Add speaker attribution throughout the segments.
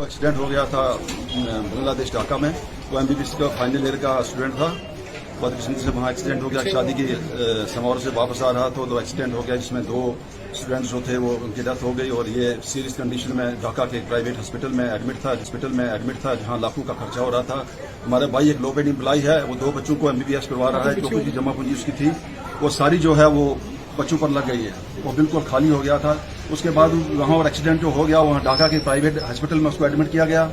Speaker 1: Accident हो गया था बांग्लादेश ढाका में। वो एमबीबीएस का फाइनल ईयर का स्टूडेंट था। बदकिस्मती से वहाँ एक्सीडेंट हो गया। शादी की समारोह से वापस आ रहा था तो एक्सीडेंट हो गया, जिसमें 2 स्टूडेंट्स जो थे वो उनकी डेथ हो गई और ये सीरियस कंडीशन में ढाका के एक प्राइवेट हॉस्पिटल में एडमिट था जहाँ लाखों का खर्चा हो रहा था। हमारा भाई एक लो पेड एम्प्लॉय है, वो 2 बच्चों को एमबीबीएस करवा रहा है। जो कुछ जमा पूंजी उसकी थी वो सारी जो है वो बच्चों पर लग गई है, वो बिल्कुल खाली हो गया था। उसके बाद वहाँ और एक्सीडेंट जो हो गया, वहाँ ढाका के प्राइवेट हॉस्पिटल में उसको एडमिट किया गया।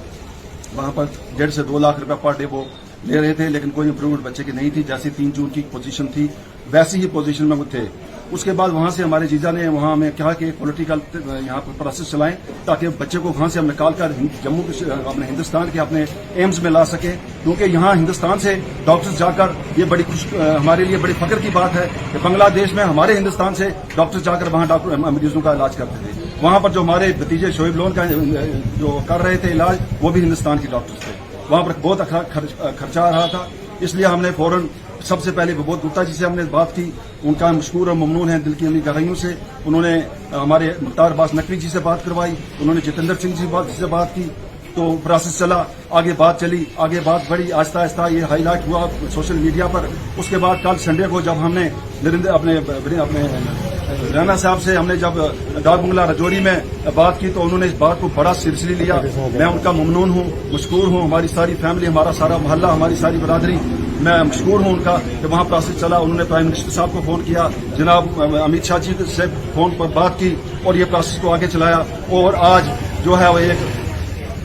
Speaker 1: वहाँ पर 1.5 से 2 लाख रुपए पर डे वो ले रहे थे, लेकिन कोई इंप्रूवमेंट बच्चे की नहीं थी। जैसे 3 जून की पोजीशन थी वैसी ही पोजीशन में वो थे। उसके बाद वहां से हमारे जीजा ने वहां हमें कहा कि पॉलिटिकल यहाँ पर प्रोसेस चलाएं ताकि बच्चे को वहां से हम निकाल कर जम्मू अपने हिंदुस्तान के अपने एम्स में ला सके, क्योंकि यहाँ हिंदुस्तान से डॉक्टर्स जाकर ये बड़ी हमारे लिए बड़ी फख्र की बात है कि बांग्लादेश में हमारे हिंदुस्तान से डॉक्टर्स जाकर वहां डॉक्टर मरीजों का इलाज करते थे। वहां पर जो हमारे भतीजे शोएब लोन का जो कर रहे थे इलाज, वो भी हिंदुस्तान के डॉक्टर्स थे। वहां पर बहुत खर्चा आ रहा था, इसलिए हमने फौरन सबसे पहले विबोध गुप्ता जी से हमने बात की। उनका मशकूर और ममनून है दिल की अमीर गहराइयों से। उन्होंने हमारे मुख्तार अब्बास नकवी जी से बात करवाई, उन्होंने जितेंद्र सिंह जी से बात की। तो प्रोसेस चला, आगे बात चली, आगे बात बढ़ी, आहिस्ता आहिस्ता ये हाईलाइट हुआ सोशल मीडिया पर। उसके बाद कल संडे को जब हमने अपने राणा साहब से हमने जब डाक बंगला रजौरी में बात की तो उन्होंने इस बात को बड़ा सीरियसली लिया। मैं उनका ममनून हूँ, मशकूर हूँ। हमारी सारी फैमिली, हमारा सारा मोहल्ला, हमारी सारी बरादरी, मैं मशकूर हूँ उनका कि वहाँ प्रोसेस चला। उन्होंने प्राइम मिनिस्टर साहब को फोन किया, जनाब अमित शाह जी से फोन पर बात की और ये प्रोसेस को आगे चलाया। और आज जो है वो एक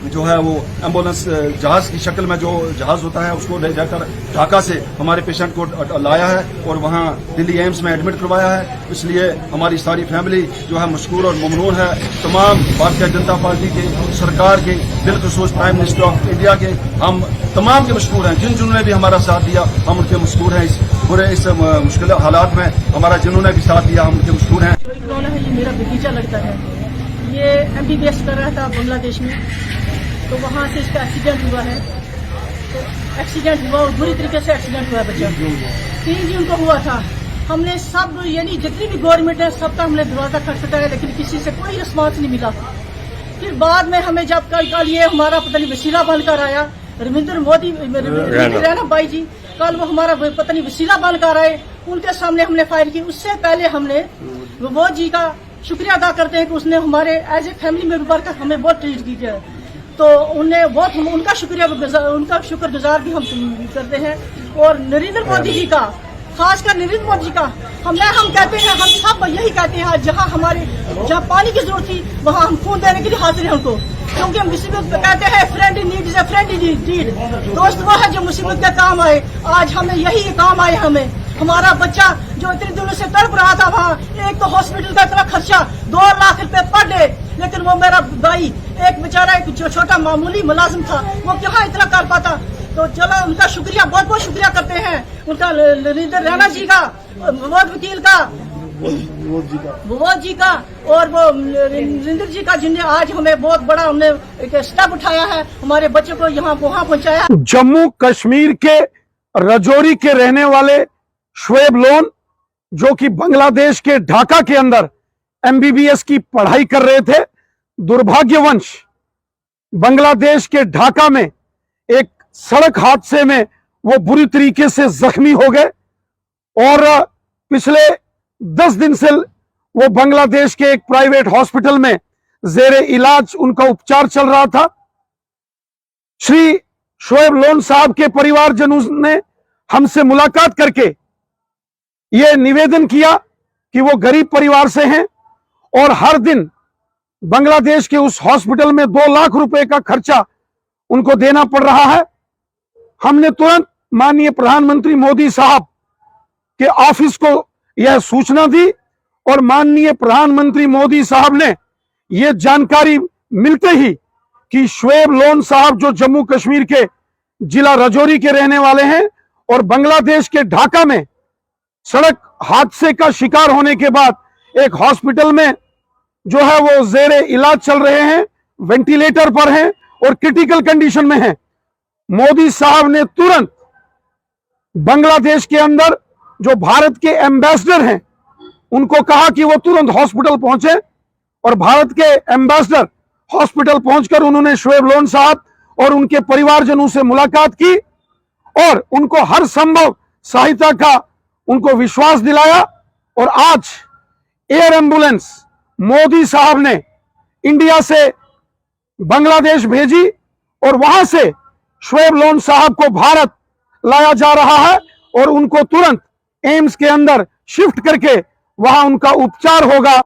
Speaker 1: वो एम्बुलेंस जहाज की शक्ल में जो जहाज होता है उसको ले जाकर ढाका से हमारे पेशेंट को लाया है और वहाँ दिल्ली एम्स में एडमिट करवाया है। इसलिए हमारी सारी फैमिली जो है मशकूर और ममनून है। तमाम भारतीय जनता पार्टी के, सरकार के, बिलखुसूस प्राइम मिनिस्टर ऑफ इंडिया के, हम तमाम के मशकूर हैं। जिन्होंने भी हमारा साथ दिया हम उनके मशकूर हैं। इस मुश्किल हालात में हमारा जिन्होंने भी साथ दिया हम उनके मशकूर हैं।
Speaker 2: ये मेरा भतीजा लगता है, ये एमबीबीएस कर रहा था बांग्लादेश में, तो वहाँ से इसका एक्सीडेंट हुआ है। तो एक्सीडेंट हुआ और बुरी तरीके से एक्सीडेंट हुआ है बच्चा। 3 जून को हुआ था। हमने सब यानी जितनी भी गवर्नमेंट है सबका हमने दरवाजा खटखटाया, लेकिन किसी से कोई रिस्पांस नहीं मिला। फिर बाद में हमें जब कल ये हमारा पता नहीं वसीला बनकर आया, रविंद्र मोदी रैना भाई जी, कल वो हमारा पता नहीं वसीला बनकर आए, उनके सामने हमने फायर की। उससे पहले हमने विबोध जी का शुक्रिया अदा करते हैं कि उसने हमारे एज ए फैमिली मेंबर का हमें बहुत ट्रीट किया है। तो उन्हें बहुत उनका शुक्रगुजार भी हम करते हैं। और नरेंद्र मोदी जी का, खासकर नरेंद्र मोदी जी का हम कहते हैं, हम सब यही कहते हैं, जहाँ पानी की जरूरत थी वहाँ हम खून देने के लिए हाजिर हैं उनको, क्योंकि हम मुसीबत कहते हैं friend in need is a friend in need. दोस्त वो है जो मुसीबत के काम आए। आज हमें यही काम आए। हमारा बच्चा जो इतने दिनों से तड़प रहा था वहाँ, एक तो हॉस्पिटल का इतना खर्चा 2 लाख रुपए पर डे, लेकिन वो मेरा भाई एक बेचारा एक जो छोटा मामूली मुलाजिम था, वो कहाँ इतना कर पाता। तो चलो उनका शुक्रिया, बहुत बहुत शुक्रिया करते हैं उनका, नरेंद्र रैना जी का, विबोध वकील का, विबोध जी का और वो नरेंद्र जी का, जिन्हें आज हमें बहुत बड़ा हमने एक स्टेप उठाया है, हमारे बच्चे को यहाँ वहाँ पहुँचाया।
Speaker 3: जम्मू कश्मीर के रजौरी के रहने वाले शोएब लोन, जो कि बांग्लादेश के ढाका के अंदर एमबीबीएस की पढ़ाई कर रहे थे, दुर्भाग्यवश बांग्लादेश के ढाका में एक सड़क हादसे में वो बुरी तरीके से जख्मी हो गए और पिछले 10 दिन से वो बांग्लादेश के एक प्राइवेट हॉस्पिटल में जेरे इलाज उनका उपचार चल रहा था। श्री शोएब लोन साहब के परिवारजनों ने हमसे मुलाकात करके ये निवेदन किया कि वो गरीब परिवार से हैं और हर दिन बांग्लादेश के उस हॉस्पिटल में 2 लाख रुपए का खर्चा उनको देना पड़ रहा है। हमने तुरंत माननीय प्रधानमंत्री मोदी साहब के ऑफिस को यह सूचना दी और माननीय प्रधानमंत्री मोदी साहब ने यह जानकारी मिलते ही कि शोएब लोन साहब जो जम्मू कश्मीर के जिला रजौरी के रहने वाले हैं और बांग्लादेश के ढाका में सड़क हादसे का शिकार होने के बाद एक हॉस्पिटल में जो है वो जेरे इलाज चल रहे हैं, वेंटिलेटर पर हैं और क्रिटिकल कंडीशन में हैं। मोदी साहब ने तुरंत बांग्लादेश के अंदर जो भारत के एम्बेसडर हैं उनको कहा कि वो तुरंत हॉस्पिटल पहुंचे और भारत के एम्बेसडर हॉस्पिटल पहुंचकर उन्होंने शोएब लोन साहब और उनके परिवारजनों से मुलाकात की और उनको हर संभव सहायता का उनको विश्वास दिलाया। और आज एयर एम्बुलेंस मोदी साहब ने इंडिया से बांग्लादेश भेजी और वहां से शोएब लोन साहब को भारत लाया जा रहा है और उनको तुरंत एम्स के अंदर शिफ्ट करके वहां उनका उपचार होगा।